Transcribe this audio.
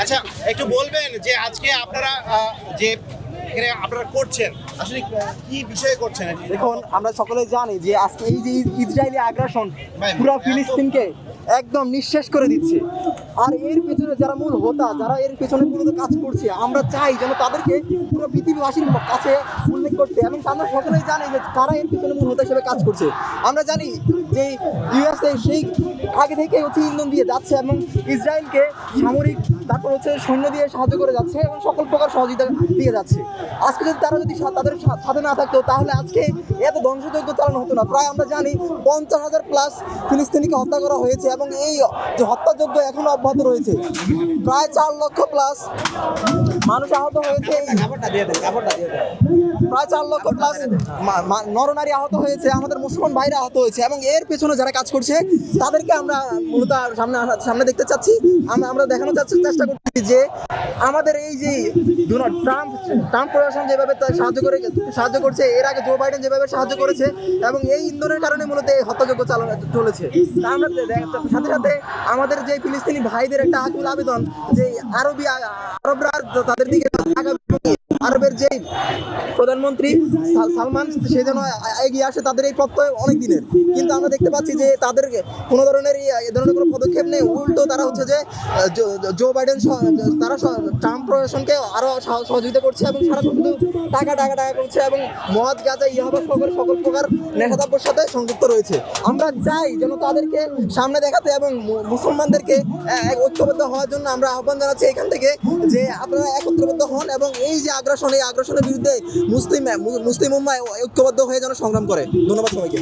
আচ্ছা, একটু বলবেন যে আজকে আপনারা যে এখানে আপনারা করছেন আসলে কি বিষয়ে করছেন? দেখুন, আমরা সকলেই জানি যে আজকে এই যে ইসরায়েলি আগ্রাসন পুরো ফিলিস্তিনকে একদম নিঃশেষ করে দিচ্ছে। আর এর পেছনে যারা মূল হোতা, যারা এর পেছনে মূলত কাজ করছে, আমরা চাই যেন তাদেরকে পুরো পৃথিবীবাসীর কাছে উল্লেখ করতে, এবং আমরা সকলেই জানি যে তারা এর পেছনে মূল হোতা হিসেবে কাজ করছে। আমরা জানি যে ইউএসএ সেই আগে থেকে ইন্ধন দিয়ে যাচ্ছে এবং ইসরায়েলকে সামরিক, তারপর সৈন্য দিয়ে সাহায্য করে যাচ্ছে এবং সকল প্রকার সহযোগিতা দিয়ে যাচ্ছে। আজকে যদি তারা যদি তাদের সাথে না থাকতো, তাহলে আজকে এত ধ্বংসযজ্ঞ চালানো হতো না। প্রায় আমরা জানি 50,000+ ফিলিস্তিনিকে হত্যা করা হয়েছে এবং এই যে হত্যাযজ্ঞ এখনো অব্যাহত রয়েছে। প্রায় 4 লক্ষ+ মানুষ আহত হয়েছে, প্রায় 4 লক্ষ+ নরনারী আহত হয়েছে, আমাদের মুসলমান ভাইরা আহত হয়েছে। এবং এর পেছনে যারা কাজ করছে তাদেরকে আমরা মূলত সামনে দেখতে চাচ্ছি। আমরা দেখানোর চেষ্টা করছি যে আমাদের এই যে ট্রাম্প প্রশাসন যেভাবে সাহায্য করছে, এর আগে জো বাইডেন যেভাবে সাহায্য করেছে, এবং এই ইন্ধনের কারণে মূলত এই হত্যাযজ্ঞ চলেছে। আমরা সাথে সাথে আমাদের যে ফিলিস্তিনি ভাইদের একটা আকুল আবেদন যে আরবরা তাদের দিকে আরবের যে প্রধানমন্ত্রী সালমান, সে যেন এগিয়ে আসে। তাদের এই প্রত্যয় অনেক দিনের, কিন্তু আমরা দেখতে পাচ্ছি যে তাদের কোনো ধরনের এ ধরনের কোনো পদক্ষেপ নেই। উল্টো তারা হচ্ছে যে জো বাইডেন, তারা ট্রাম্প প্রশাসনকে আরও সহযোগিতা করছে এবং সারা শুধু টাকা করছে এবং মদ, গাঁজা, ইয়াবা সকল প্রকার নেশাদ্রব্যের সাথে সংযুক্ত রয়েছে। আমরা চাই যেন তাদেরকে সামনে দেখাতে এবং মুসলমানদেরকে ঐক্যবদ্ধ হওয়ার জন্য আমরা আহ্বান জানাচ্ছি এখান থেকে যে আপনারা একত্রবদ্ধ হন এবং এই যে এই আগ্রাসনের বিরুদ্ধে মুসলিম উম্মাহ ঐক্যবদ্ধ হয়ে যেন সংগ্রাম করে। ধন্যবাদ সবাইকে।